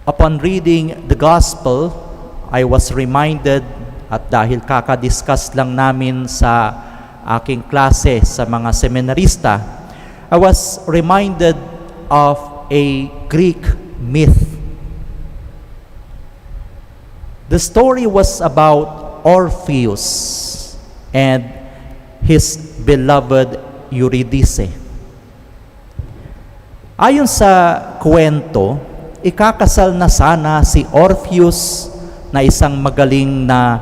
Upon reading the Gospel, I was reminded, at dahil kakadiscuss lang namin sa aking klase sa mga seminarista, I was reminded of a Greek myth. The story was about Orpheus and his beloved Eurydice. Ayon sa kwento, ikakasal na sana si Orpheus na isang magaling na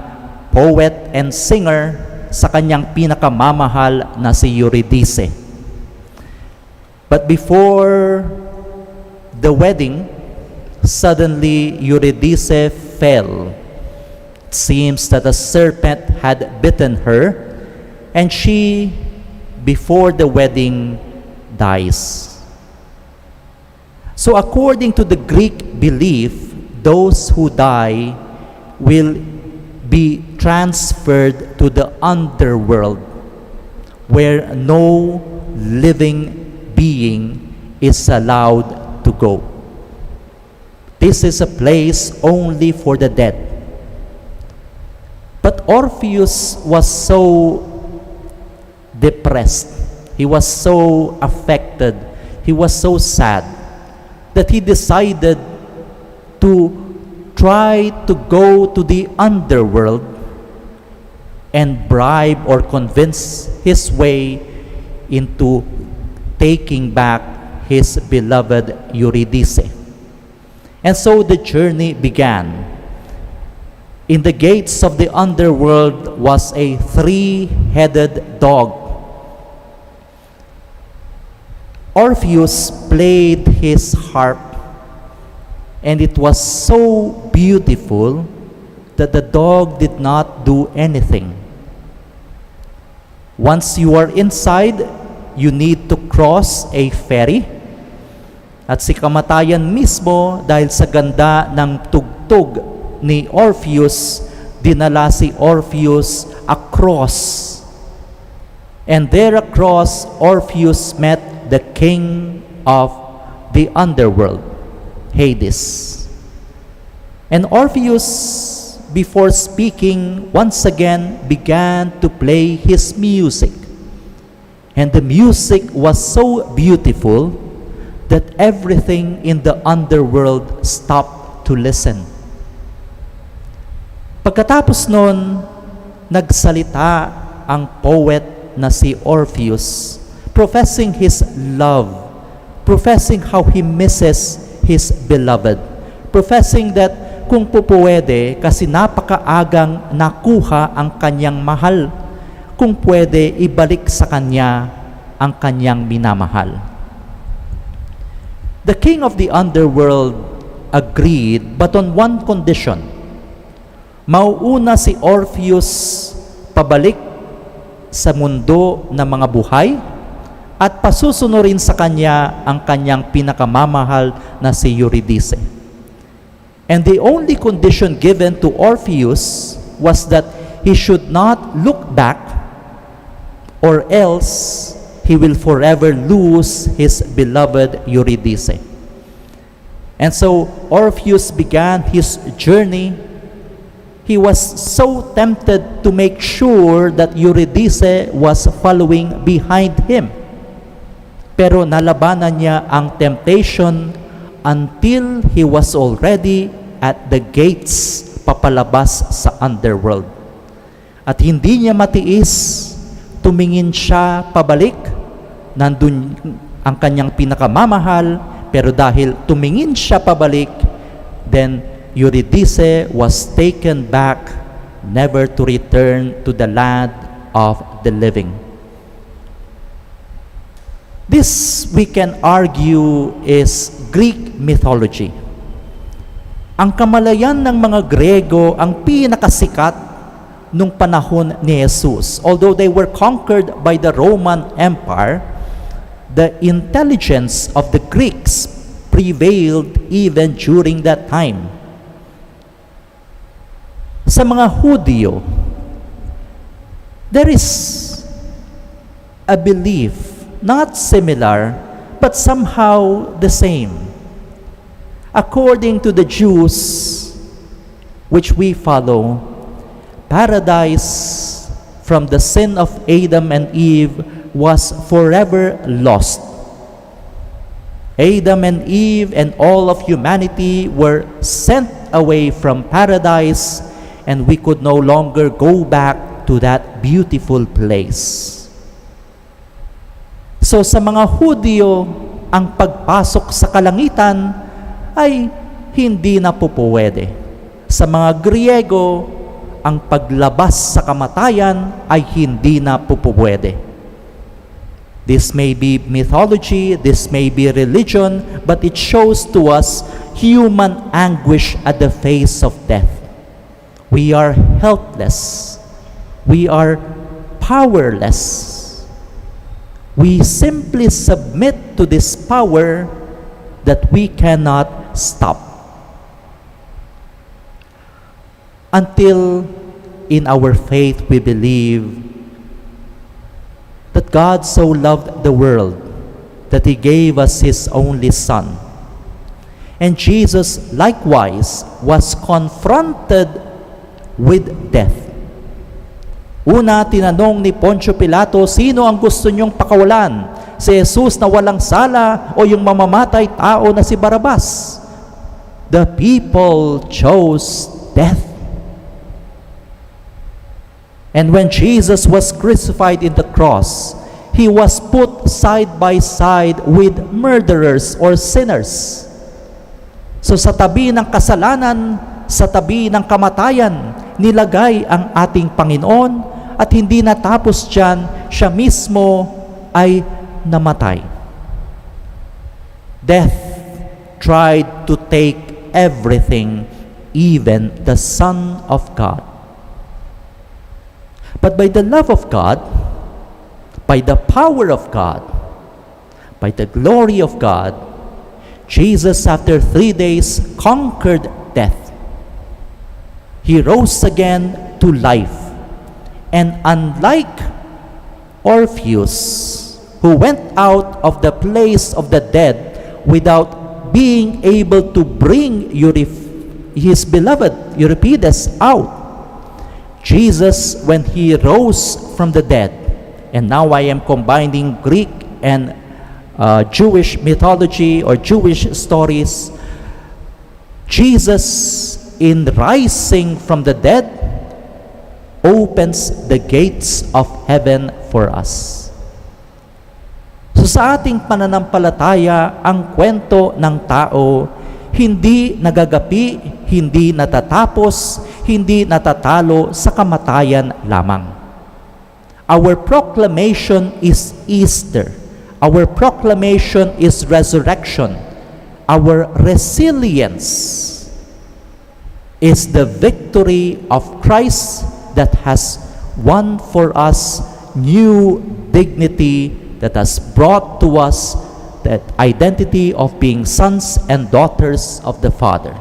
poet and singer sa kanyang pinakamamahal na si Eurydice. But before the wedding, suddenly Eurydice fell. It seems that a serpent had bitten her, and she, before the wedding, dies. So according to the Greek belief, those who die will be transferred to the underworld, where no living being is allowed to go. This is a place only for the dead. But Orpheus was so depressed, he was so affected, he was so sad, that he decided to try to go to the underworld and bribe or convince his way into taking back his beloved Eurydice. And so the journey began. In the gates of the underworld was a three-headed dog. Orpheus played his harp, and it was so beautiful that the dog did not do anything. Once you are inside, you need to cross a ferry, at si kamatayan mismo, dahil sa ganda ng tugtog ni Orpheus, dinala si Orpheus across. And there across, Orpheus met the king of the underworld, Hades. And Orpheus, before speaking, once again began to play his music. And the music was so beautiful that everything in the underworld stopped to listen. Pagkatapos nun, nagsalita ang poet na si Orpheus, professing his love, professing how he misses his beloved, professing that kung pupwede, kasi napakaagang nakuha ang kanyang mahal, kung pwede ibalik sa kanya ang kanyang minamahal. The king of the underworld agreed, but on one condition. Mauuna si Orpheus pabalik sa mundo ng mga buhay, at pasusunurin sa kanya ang kanyang pinakamamahal na si Eurydice. And the only condition given to Orpheus was that he should not look back, or else he will forever lose his beloved Eurydice. And so Orpheus began his journey. He was so tempted to make sure that Eurydice was following behind him. Pero nalabanan niya ang temptation until he was already at the gates papalabas sa underworld. At hindi niya matiis, tumingin siya pabalik, nandun ang kanyang pinakamamahal, pero dahil tumingin siya pabalik, then Eurydice was taken back, never to return to the land of the living. This, we can argue, is Greek mythology. Ang kamalayan ng mga Grego ang pinakasikat nung panahon ni Jesus. Although they were conquered by the Roman Empire, the intelligence of the Greeks prevailed even during that time. Sa mga Hudyo, there is a belief, not similar, but somehow the same. According to the Jews, which we follow, paradise from the sin of Adam and Eve was forever lost. Adam and Eve and all of humanity were sent away from paradise, and we could no longer go back to that beautiful place. So sa mga Hudyo, ang pagpasok sa kalangitan ay hindi na pupuwede. Sa mga Griego, ang paglabas sa kamatayan ay hindi na pupuwede. This may be mythology, this may be religion, but it shows to us human anguish at the face of death. We are helpless. We are powerless. We simply submit to this power that we cannot stop. Until in our faith we believe that God so loved the world that He gave us His only Son. And Jesus likewise was confronted with death. Una, tinanong ni Poncio Pilato, sino ang gusto niyong pakawalan? Si Jesus na walang sala o yung mamamatay tao na si Barabas? The people chose death. And when Jesus was crucified in the cross, He was put side by side with murderers or sinners. So sa tabi ng kasalanan, sa tabi ng kamatayan, nilagay ang ating Panginoon, at hindi natapos dyan, siya mismo ay namatay. Death tried to take everything, even the Son of God. But by the love of God, by the power of God, by the glory of God, Jesus, after 3 days, conquered death. He rose again to life. And unlike Orpheus, who went out of the place of the dead without being able to bring his beloved Euripides out, Jesus, when He rose from the dead, and now I am combining Greek and Jewish mythology or Jewish stories, Jesus, in rising from the dead, opens the gates of heaven for us. So sa ating pananampalataya, ang kwento ng tao hindi nagagapi, hindi natatapos, hindi natatalo sa kamatayan lamang. Our proclamation is Easter. Our proclamation is resurrection. Our resilience is the victory of Christ that has won for us new dignity, that has brought to us that identity of being sons and daughters of the Father.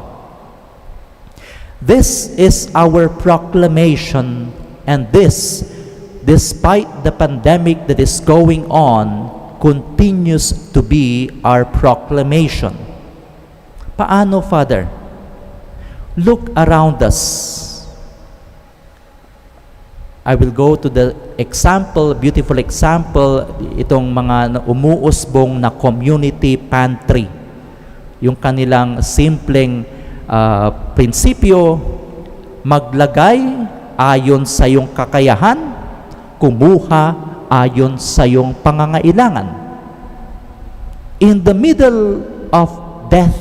This is our proclamation, and this, despite the pandemic that is going on, continues to be our proclamation. Paano, Father? Look around us. I will go to the example, beautiful example, itong mga umuusbong na community pantry. Yung kanilang simpleng prinsipyo, maglagay ayon sa iyong kakayahan, kumuha ayon sa iyong pangangailangan. In the middle of death,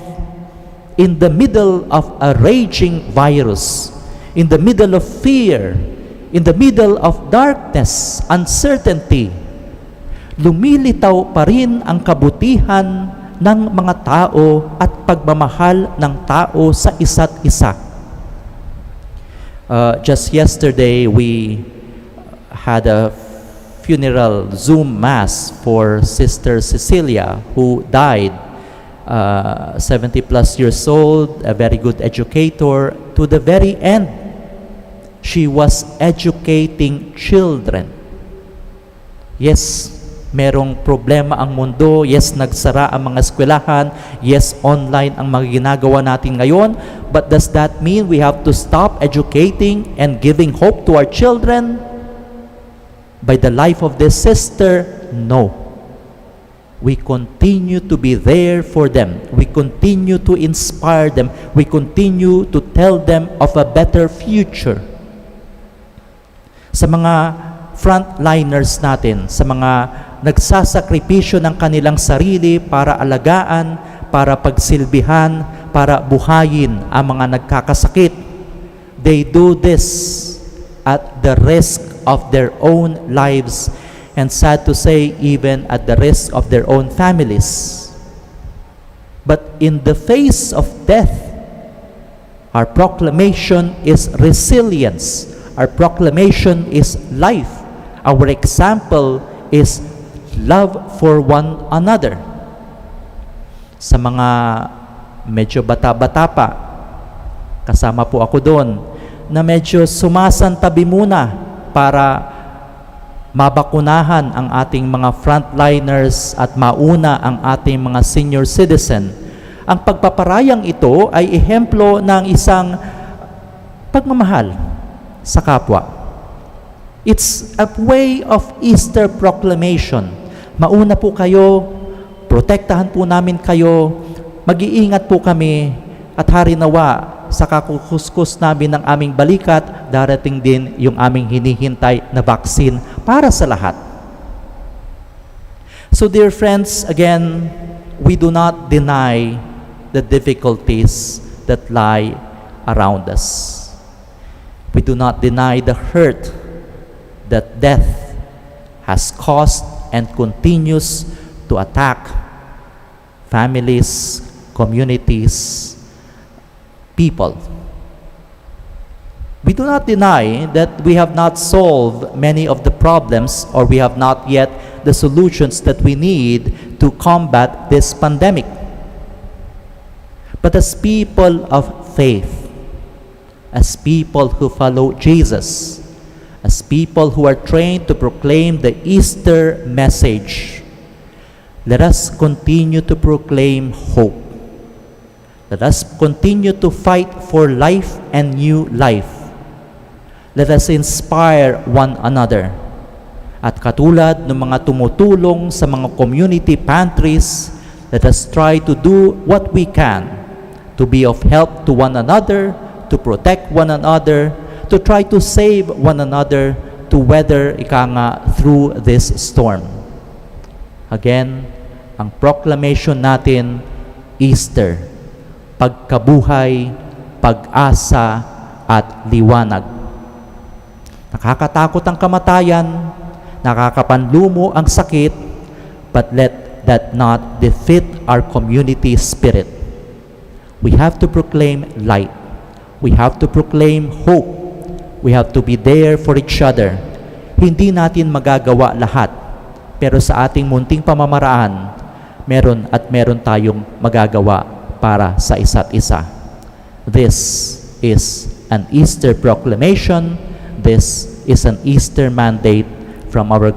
in the middle of a raging virus, in the middle of fear, in the middle of darkness, uncertainty, lumilitaw pa rin ang kabutihan ng mga tao at pagmamahal ng tao sa isa't isa. Just yesterday, we had a funeral Zoom Mass for Sister Cecilia, who died 70 plus years old, a very good educator. To the very end, she was educating children. Yes, merong problema ang mundo. Yes, nagsara ang mga eskwelahan. Yes, online ang mga ginagawa natin ngayon. But does that mean we have to stop educating and giving hope to our children by the life of this sister? No. We continue to be there for them. We continue to inspire them. We continue to tell them of a better future. Sa mga frontliners natin, sa mga nagsasakripisyo ng kanilang sarili para alagaan, para pagsilbihan, para buhayin ang mga nagkakasakit, they do this at the risk of their own lives, and sad to say, even at the risk of their own families. But in the face of death, our proclamation is resilience. Our proclamation is life. Our example is love for one another. Sa mga medyo bata-bata pa, kasama po ako doon, na medyo sumasantabi muna para mabakunahan ang ating mga frontliners at mauna ang ating mga senior citizen. Ang pagpaparayang ito ay ehemplo ng isang pagmamahal sa kapwa. It's a way of Easter proclamation. Mauna po kayo, protektahan po namin kayo, mag-iingat po kami, at harinawa sa kakukuskus namin ng aming balikat, darating din yung aming hinihintay na vaccine para sa lahat. So dear friends, again, we do not deny the difficulties that lie around us. We do not deny the hurt that death has caused and continues to attack families, communities, people. We do not deny that we have not solved many of the problems, or we have not yet the solutions that we need to combat this pandemic. But as people of faith, as people who follow Jesus, as people who are trained to proclaim the Easter message, let us continue to proclaim hope. Let us continue to fight for life and new life. Let us inspire one another. At katulad ng mga tumutulong sa mga community pantries, let us try to do what we can to be of help to one another, to protect one another, to try to save one another, to weather through this storm. Again, ang proclamation natin, Easter, pagkabuhay, pag-asa, at liwanag. Nakakatakot ang kamatayan, nakakapanlumo ang sakit, but let that not defeat our community spirit. We have to proclaim light. We have to proclaim hope. We have to be there for each other. Hindi natin magagawa lahat, pero sa ating munting pamamaraan, meron tayong magagawa para sa isa't isa. This is an Easter proclamation. This is an Easter mandate from our